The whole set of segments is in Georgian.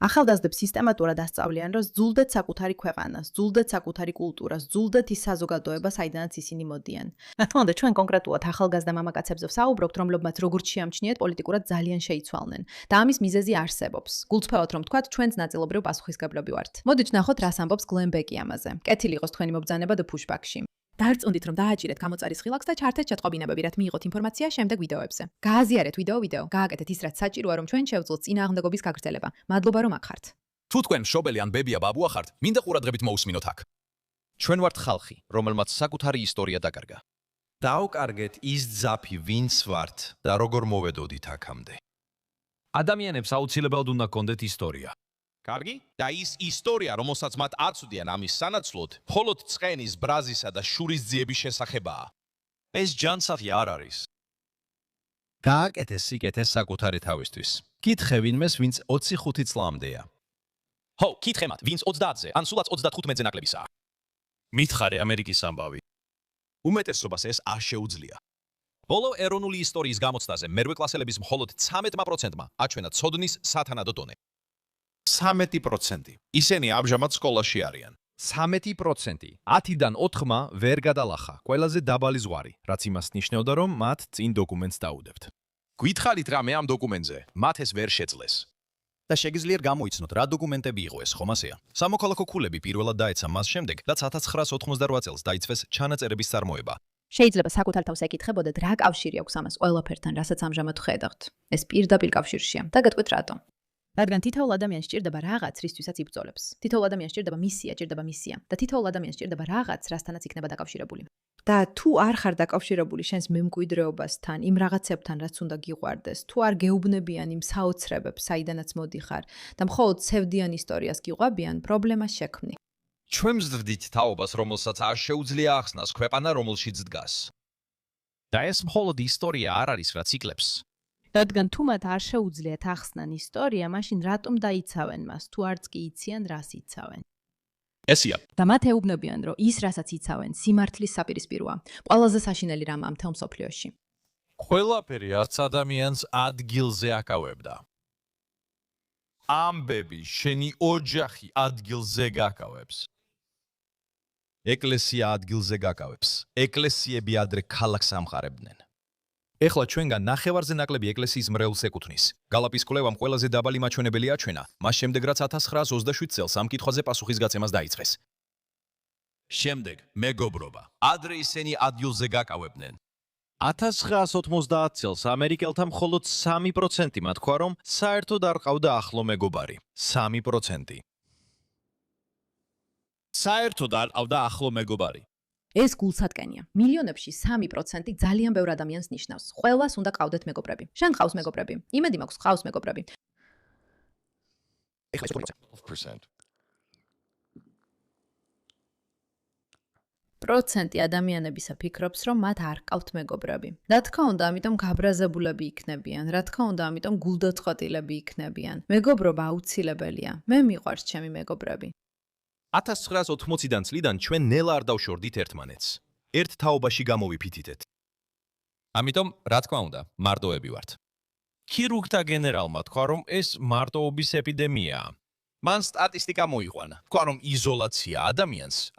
ახალგაზრდებს სისტემატურად ასწავლიან, რომ ზულდეთ საკუთარი ქვეყანას, ზულდეთ საკუთარი კულტურას, ზულდეთ ის საზოგადოება, საიდანაც ისინი მოდიან. რა თქმა უნდა, ჩვენ კონკრეტულად ახალგაზრდა მამაკაცებზე ვსაუბრობთ, რომლებმაც როგორც შეამჩნიეთ, პოლიტიკურად ძალიან შეიცვალნენ და ამის მიზეზი არსებობს. გულწრფელად რომ ვთქვათ, ჩვენც ნაწილობრივ პასუხისგებლები ვართ. მოდით ვნახოთ, რას ამბობს გლენ ბეკი ამაზე. კეთილი იყოს თქვენი მობრძანება და pushback-ში. დაარწმუნდით, რომ დააჭირეთ გამოწარის ხილაკს და ჩართეთ შეტყობინებები, რაც მიიღოთ ინფორმაცია შემდეგ ვიდეოებზე. გააზიარეთ ვიდეო, გააკეთეთ ის, რაც საჭიროა, რომ ჩვენ შევძლოთ წინააღმდეგობის გაგრძელება. მადლობა, რომ აქ ხართ. თუ თქვენ მშობელი ან ბებია ბაბუა ხართ, მინდა ყურადღებით მოусმინოთ აქ. ჩვენ ვართ ხალხი, რომელმაც საკუთარი ისტორია დაკარგა. დაუკარგეთ ის ძაფი, ვინც ვართ და როგორ მოვედოდით აქამდე. ადამიანებს აუცილებლად უნდა გქონდეთ ისტორია. კარგი? და ის ისტორია, რომელსაც მათ არ ცუდიან ამის სანაცვლოდ, მხოლოდ ცხენის, ბრაზისა და შურის ძიების შესახებაა. ეს ჯანსაღი არ არის. გააკეთე სიკეთე საკუთარი თავისთვის. კითხე ვინმეს, ვინც 25 წლამდეა. ხო, კითხე მათ, ვინც 30-ზე, ან სულაც 35-ზე ნაკლებისაა. მითხარე ამერიკის ამბავი. უმეტესობას ეს არ შეუძლია. ბოლო ეროვნული ისტორიის გამოცდაზე მერვე კლასელების მხოლოდ 13%-მა აჩვენა ცოდნის სათანადო დონე. 13%. ისინი ამჟამად სკოლაში არიან. 13%. 10-დან 4-მა ვერ გადალახა. ყველაზე დაბალი ზღვარი, რაც იმას ნიშნავდა, რომ მათ წინ დოკუმენტს დაუდებთ. გითხარით რამე ამ დოკუმენტზე, მათ ეს ვერ შეძლეს. და შეგიძლიათ გამოიცნოთ, რა დოკუმენტები იყო ეს, ხომ ასეა? სამოქალაქო ქულები პირველად დაეცა მას შემდეგ, რაც 1988 წელს დაიცვეს ჩანაწერების წარმოება. შეიძლება საკუთარ თავს ეკითხებოდეთ, რა კავშირი აქვს ამას ყველაფერთან, რასაც ამჟამად ხედავთ. ეს პირდაპირ კავშირშია. და გეტყვით რატომ. რადგან თითოეულ ადამიანს სჭირდება რაღაც, რისთვისაც იბრძოლებს. თითოეულ ადამიანს სჭირდება მისია და თითოეულ ადამიანს სჭირდება რაღაც, რასთანაც იქნება დაკავშირებული. და თუ არ ხარ დაკავშირებული შენს მემკვიდრეობასთან, იმ რაღაცებთან, რაც უნდა გიყვარდეს, თუ არ გეუბნებიან იმ საოცრებებს, საიდანაც მოდიხარ და მხოლოდ ცევდიან ისტორიას გიყვაბიან, პრობლემას შექმნი. ჩვენ ვზრდით თაობას, რომელსაც არ შეუძლია ახსნას ქვეყანა, რომელშიც დგას. და ეს მხოლოდ ისტორია არ არის, რაც იკლებს. რადგან თუ მათ არ შეუძლიათ ახსნან ისტორია, მაშინ რატომ დაიცავენ მას, თუ არც კი იციან, რას იცავენ. ესია. და მათ ეუბნებიან, რომ ის, რასაც იცავენ, სიმართლის საპირისპიროა. ყველაზე საშინელი რამ ამ მთელ მსოფლიოში. ყველაფერი არც ადამიანს ადგილზე აკავებდა. ამბები, შენი ოჯახი ადგილზე გაკავებს. ეკლესია ადგილზე გაკავებს. ეკლესიები ადრე ქალაქს ამყარებდნენ. ეხლა ჩვენგან ნახევარზე ნაკლები ეკლესიის მრევლს ეკუთვნის. გალაპის კვლევამ ყველაზე დაბალი მაჩვენებელი აჩვენა, მას შემდეგ რაც 1927 წელს ამ კითხვაზე პასუხის გაცემას დაიწყეს. შემდეგ მეგობრობა. ადრე ისინი ადგილზე გაკავებდნენ. 1990 წელს ამერიკელთა მხოლოდ 3%-მა თქვა, რომ საერთოდ არ ყავდა ახლო მეგობარი. 3%. საერთოდ არ ყავდა ახლო მეგობარი. ეს გულსატკენია. მილიონებში 3% ძალიან ბევრ ადამიანს ნიშნავს. ყველას უნდა ყავდეთ მეგობრები. შენ ყავს მეგობრები. იმედი მაქვს, ყავს მეგობრები. ეხლა 12%. პროცენტი ადამიანებისა ფიქრობს, რომ მათ არ ყავთ მეგობრები. რა თქმა უნდა, ამიტომ გაბრაზებულები იქნებიან. რა თქმა უნდა, ამიტომ გულდაწყვეტილები იქნებიან. მეგობრობა აუცილებელია. მე მიყვარს ჩემი მეგობრები. 1980-დან წლიდან ჩვენ ნელა არ დავშორდით ერთმანეთს. ერთ თაობაში გამოვიფითითეთ. ამიტომ, რა თქმა უნდა, მარტოები ვართ. ქირურგთა გენერალმა თქვა, რომ ეს მარტოობის ეპიდემიაა. მან სტატისტიკა მოიყვანა. თქვა, რომ იზოლაცია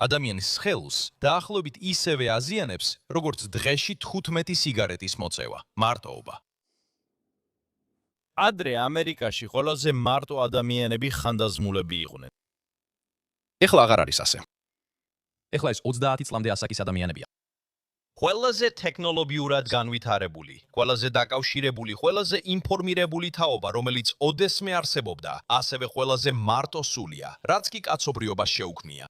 ადამიანის სხეულს დაახლოებით ისევე აზიანებს, როგორც დღეში 15 სიგარეტის მოწევა. მარტოობა. ადრე ამერიკაში ყველაზე მარტო ადამიანები ხანდაზმულები იყვნენ. ეხლა აღარ არის ასე. ეხლა ეს 30 წლამდე ასაკის ადამიანებია. ყველაზე ტექნოლოგიურად განვითარებული, ყველაზე დაკავშირებული, ყველაზე ინფორმირებული თაობა, რომელიც ოდესმე არსებობდა, ასევე ყველაზე მარტოსულია, რაც კი კაცობრიობას შეუქმნია.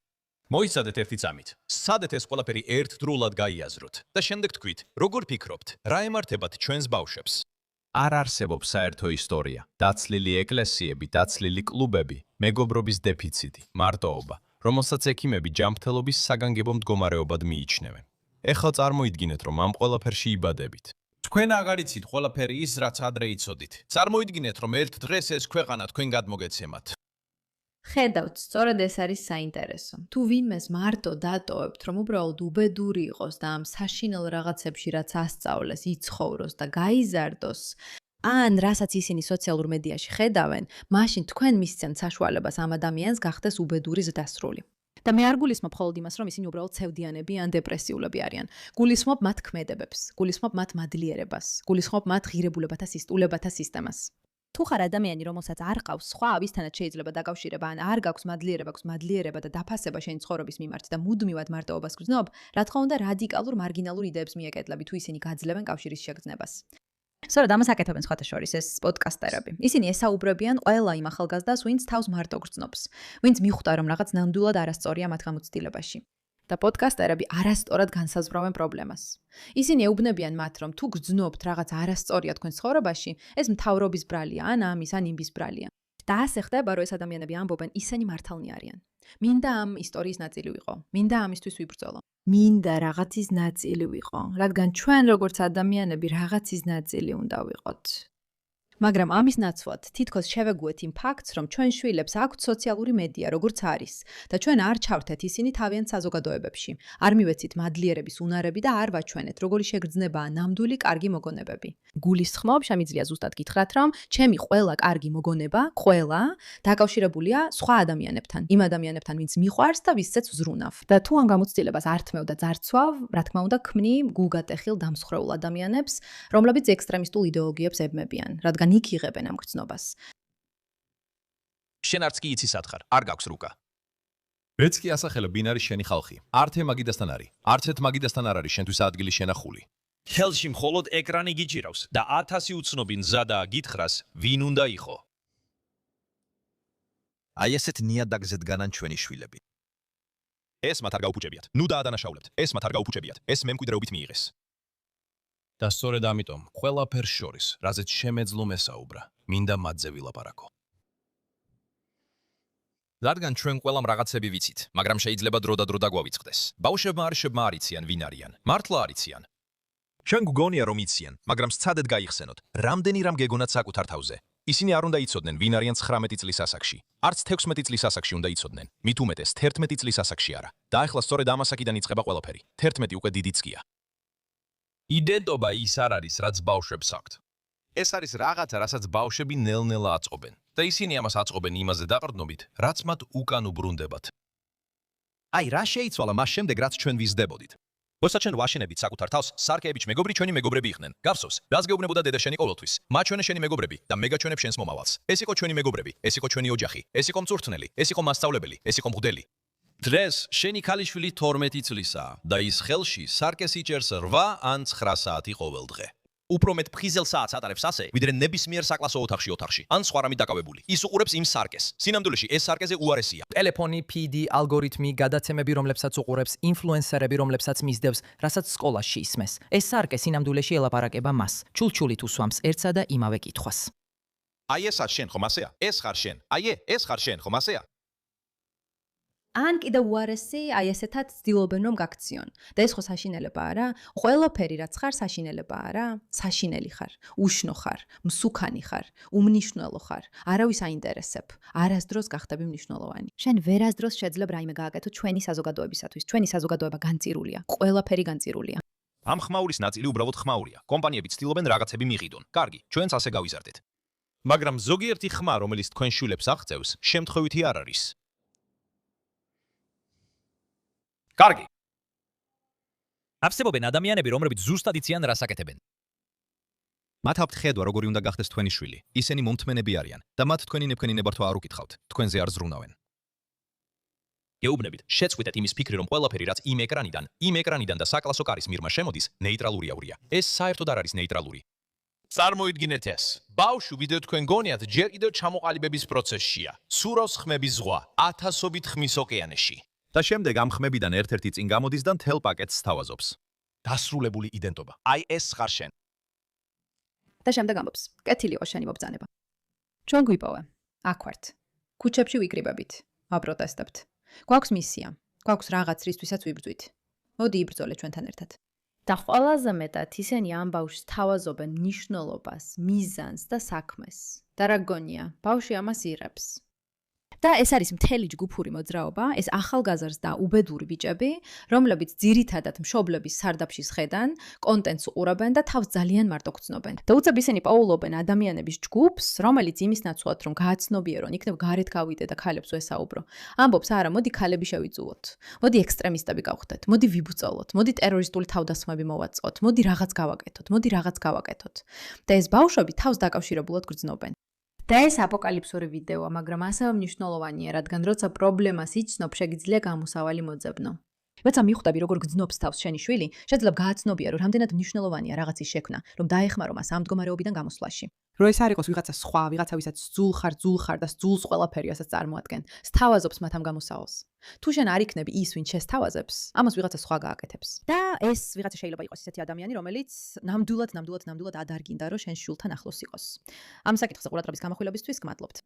მოიცადეთ ერთი წამით. სცადეთ ეს ყველაფერი ერთდროულად გაიაზროთ და შემდეგ თქვით, როგორ ფიქრობთ, რა ემართებათ ჩვენს ბავშვებს? არ არსებობს საერთო ისტორია, დაცლილი ეკლესიები, დაცლილი კლუბები, მეგობრობის დეფიციტი, მარტოობა, რომელსაც ექიმები ჯანმრთელობის საგანგებო მდგომარეობად მიიჩნევენ. ეხლა წარმოიდგინეთ, რომ ამ ყველაფერში იბადებით. თქვენ აღარ იცით ყველაფერი ის, რაც ადრე იცოდით. წარმოიდგინეთ, რომ ერთ დღეს ეს ქვეყანა თქვენ გადმოგეცემათ. ხედავთ, სწორედ ეს არის საინტერესო. თუ ვინმეს მარტო დატოვებთ, რომ უბრალოდ უბედური იყოს და ამ საშინელ რაღაცებში რაც ასწავლეს, იცხოვროს და გაიზარდოს, ან რასაც ისინი სოციალურ მედიაში ხედავენ, მაშინ თქვენ მისცემთ საშუალებას ამ ადამიანს გახდეს უბედური ზრდასრული. და მე არ გულისხმობ მხოლოდ იმას, რომ ისინი უბრალოდ ცევდიანები ან დეპრესიულები არიან. გულისხმობ მათ ქმედებებს, გულისხმობ მათ მადლიერებას, გულისხმობ მათ ღირებულებათა სისტემას. თუ ხარ ადამიანი, რომელსაც არ ყავს სხვა, ვისთანაც შეიძლება დაკავშირება, ან არ გაქვს მადლიერება და დაფასება შენი ცხოვრების მიმართ და მუდმივად მარტოობას გრძნობ, რა თქმა უნდა, რადიკალურ მარგინალურ იდეებს მიეკეთლები, თუ ისინი გაძლევენ კავშირის შეგრძნებას. სწორედ ამას აკეთებენ სხვათა შორის ეს პოდკასტერები. ისინი ესაუბრებიან ყველა იმ ახალგაზრდას, ვინც თავს მარტო გრძნობს, ვინც მიხვდა, რომ რაღაც ნამდვილად არასწორია მათ გამოცდილებაში. და პოდკასტერები არასწორად განსაზღვრავენ პრობლემას. ისინი ეუბნებიან მათ, რომ თუ გრძნობთ რაღაც არასწორია თქვენ ცხოვრებაში, ეს მთავრობის ბრალია, ან ამის, ან იმის ბრალია. და ასე ხდება, რომ ეს ადამიანები ამბობენ, ისინი მართალნი არიან. მინდა ამ ისტორიის ნაწილი ვიყო, მინდა ამისთვის ვიბრძოლო. მინდა რაღაცის ნაწილი ვიყო, რადგან ჩვენ როგორც ადამიანები რაღაცის ნაწილი უნდა ვიყოთ. მაგრამ ამის ნაცვლად თითქოს შევეგუეთ იმ ფაქტს, რომ ჩვენ შვილებს აქვთ სოციალური მედია, როგორც არის, და ჩვენ არ ჩავთეთ ისინი თავიანთ საზოგადოებებში. არ მივეცით მადლიერების უნარები და არ ვაჩვენეთ, როგორი შეგრძნებაა ნამდვილი კარგი მოგონებები. გულისხმობ, შემიძლია ზუსტად გითხრათ, რომ ჩემი ყველა კარგი მოგონება, ყველა დაკავშირებულია სხვა ადამიანებთან, იმ ადამიანებთან, ვინც მიყვარს და ვისცეც ვზრუნავ. და თუ ამ გამოცდილებას ართმევ და ძარცვავ, რა თქმა უნდა, ქმნი გულგატეხილ დამსხვრეულ ადამიანებს, რომლებიც ექსტრემისტულ იდეოლოგიებს ებმებიან, რადგან იქ იღებენ ამ გრძნობას. შენ არც კი იცი სათხარ, არ გაქვს რუკა. მეც კი ასახელებ ვინ არის შენი ხალხი. არც მაგიდასთან არის, არც ერთ მაგიდასთან არ არის შენთვის ადგილი შენახული. ხელში მხოლოდ ეკრანი გიჭირავს და 1000 უცნობი მზადა გითხრას, ვინ უნდა იყო. აი ესეთ ნიადაგზე დგანან ჩვენი შვილები. ეს მათ არ გაუფუჭებიათ. ნუ დაადანაშაულებთ. ეს მათ არ გაუფუჭებიათ. ეს მემკვიდრეობით მიიღეს. და სწორედ ამიტომ ყველაფერს შორის, რაზეც შემეძლო მესაუბრა, მინდა მათზე ვილაპარაკო. რადგან ჩვენ ყველამ რაღაცები ვიცით, მაგრამ შეიძლება დრო და დრო დაგვავიწყდეს. ბავშვებმა არ იციან ვინ არიან. მართლა არ იციან. ჩვენ გგონია რომ იციან, მაგრამ სცადეთ გაიხსენოთ, რამდენი რამ გეგონათ საკუთარ თავზე. ისინი არ უნდა იცოდნენ ვინ არიან 19 წლის ასაკში. არც 16 წლის ასაკში უნდა იცოდნენ. მით უმეტეს 11 წლის ასაკში არა. და ახლა სწორედ ამ ასაკიდან იწყება ყველაფერი. 11 უკვე დიდიც გია. იდენტობა ის არ არის, რაც ბავშვებს აქვთ. ეს არის რაღაცა, რასაც ბავშვები ნელ-ნელა აწყობენ. და ისინი ამას აწყობენ იმაზე დაყრდნობით, რაც მათ უკან უბრუნდებათ. აი, რა შეიცვალა მას შემდეგ, რაც ჩვენ ვიზრდებოდით? როცა ჩვენ ვაშენებით საკუთარ თავს, სარკეებიც მეგობრი ჩვენი მეგობრები იყვნენ. გახსოვს, რას გეუბნებოდა დედა შენი ყოველთვის? მაჩვენე შენი მეგობრები და მე გაჩვენებ შენს მომავალს. ეს იყო ჩვენი მეგობრები, ეს იყო ჩვენი ოჯახი, ეს იყო მწვრთნელი, ეს იყო მასწავლებელი, ეს იყო მღვდელი. დღეს შენი ქალიშვილი 12 წლისაა და ის ხელში სარკეს იჭერს 8 ან 9 საათი ყოველ დღე. უფრო მეტ ფხიზელ საათს ატარებს ასე, ვიდრე ნებისმიერ საკლასო ოთახში, ან სხვა რამით დაკავებული. ის უყურებს იმ სარკეს. სინამდვილეში ეს სარკეზე უარესია. ტელეფონი, ფიდი, ალგორითმი, გადაცემები, რომლებსაც უყურებს, ინფლუენსერები, რომლებსაც მისდევს, რასაც სკოლაში ისმეს. ეს სარკე სინამდვილეში ელაპარაკება მას. ჩულჩულით უსვამს ერთსა და იმავე კითხვას. აი ეს არ შენ ხომ ასეა? ეს ხარ შენ. აი ეს ხარ შენ ხომ ასეა? ან კიდევ უარესი, აი ესეთად ცდილობენ რომ გაქციონ. და ეს ხო საშინელება არა? ყველაფერი რაც ხარ საშინელება არა? საშინელი ხარ, უშნო ხარ, მსუქანი ხარ, უმნიშვნელო ხარ, არავის აინტერესებ, არასდროს გახდები მნიშვნელოვანი. შენ ვერასდროს შეძლებ რაიმე გააკეთო ჩვენი საზოგადოებისათვის. ჩვენი საზოგადოება განწირულია, ყველაფერი განწირულია. ამ ხმაურის ნაწილი უბრალოდ ხმაურია. კომპანიები ცდილობენ რაღაცები მიყიდონ. კარგი, ჩვენც ასე გავიზარდეთ. მაგრამ ზოგიერთი ხმა, რომელიც თქვენ შვილებს აღწევს, შემთხვევითი არ არის. კარგი. არსებობენ ადამიანები, რომლებიც ზუსტად იციან რას აკეთებენ. მათ აქვთ ხედვა, როგორი უნდა გახდეს თქვენი შვილი. ისინი მომთმენები არიან და მათ თქვენი ნებქენი ნებართვა არ უკითხავთ. თქვენზე არ ზრუნავენ. გეუბნებით, შეწყვიტეთ იმის ფიქრი, რომ ყველაფერი, რაც იმ ეკრანიდან და საკლასო კარის მიღმა შემოდის, ნეიტრალური აურია. ეს საერთოდ არ არის ნეიტრალური. წარმოიდგინეთ ეს. ბავშვი, ვიდრე თქვენ გონიათ, ჯერ კიდევ ჩამოყალიბების პროცესშია. სურავს ხმების ზღვა, ათასობით ხმის ოკეანეში. და შემდეგ ამ ხმებიდან ერთ-ერთი წინ გამოდის და მთელ პაკეტს თავაზობს. დასრულებული იდენტობა. აი ეს ხარ შენ. და შემდეგ ამბობს, კეთილი იყო შენი მობრძანება. ჩვენ გვიპოვე, აქ ვართ. ქუჩებში ვიკრიბებით, ვაპროტესტებთ. გვაქვს მისია, გვაქვს რაღაც რისთვისაც ვიბრძვით. მოდი იბრძოლე ჩვენთან ერთად. და ყველაზე მეტად ისინი ამ ბავშვს თავაზობენ მნიშვნელობას, მიზანს და საქმეს. და რა გონია, ბავშვი ამას იღებს. და ეს არის მთელი ჯგუფური მოძრაობა, ეს ახალგაზრდა და უბედური ბიჭები, რომლებიც ძირითადად მშობლების სარდაფში სხედან, კონტენტს უყურებენ და თავს ძალიან მარტო გრძნობენ. და უცებ ისინი პაულობენ ადამიანების ჯგუფს, რომელიც იმის ნაცვლად რომ გააცნობიერონ, იქნებ გარეთ გავიდე და ქალებს ვესაუბრო. ამბობს, არა, მოდი ქალები შევიძულოთ. მოდი ექსტრემისტები გავხდეთ, მოდი ვიბუწოლოთ, მოდი ტერორისტული თავდასხმები მოვაწყოთ, მოდი რაღაც გავაკეთოთ, მოდი რაღაც გავაკეთოთ. და ეს ბავშვები თავს დაკავშირებულად გრძნობენ. და ეს აპოკალიფსური ვიდეოა, მაგრამ ასევე მნიშვნელოვანია, რადგან როცა პრობლემას იცნობ, შეგიძლია გამოსავალი მოძებნო. როცა მიხვდები, როგორ გრძნობს თავს შენი შვილი, შეძლებ გააცნობია, რომ რამდენად მნიშვნელოვანია რაღაცის შექმნა, რომ დაეხმარო მას ამ მდგომარეობიდან გამოსვლაში. რო ეს არ იყოს ვიღაცა სხვა, ვიღაცა ვისაც ძულხარ და ძულს ყველაფერი ასაც წარმოადგენ, სთავაზობს მათ ამ გამოსავალს. თუ შენ არ იქნები ის, ვინც შესთავაზებს, ამას ვიღაცა სხვა გააკეთებს. და ეს ვიღაცა შეიძლება იყოს ისეთი ადამიანი, რომელიც ნამდვილად ადარგინდა, რომ შენ შვილთან ახლოს იყოს. ამ საკითხზე ყურადღების გამახვილებისთვის გმადლობთ.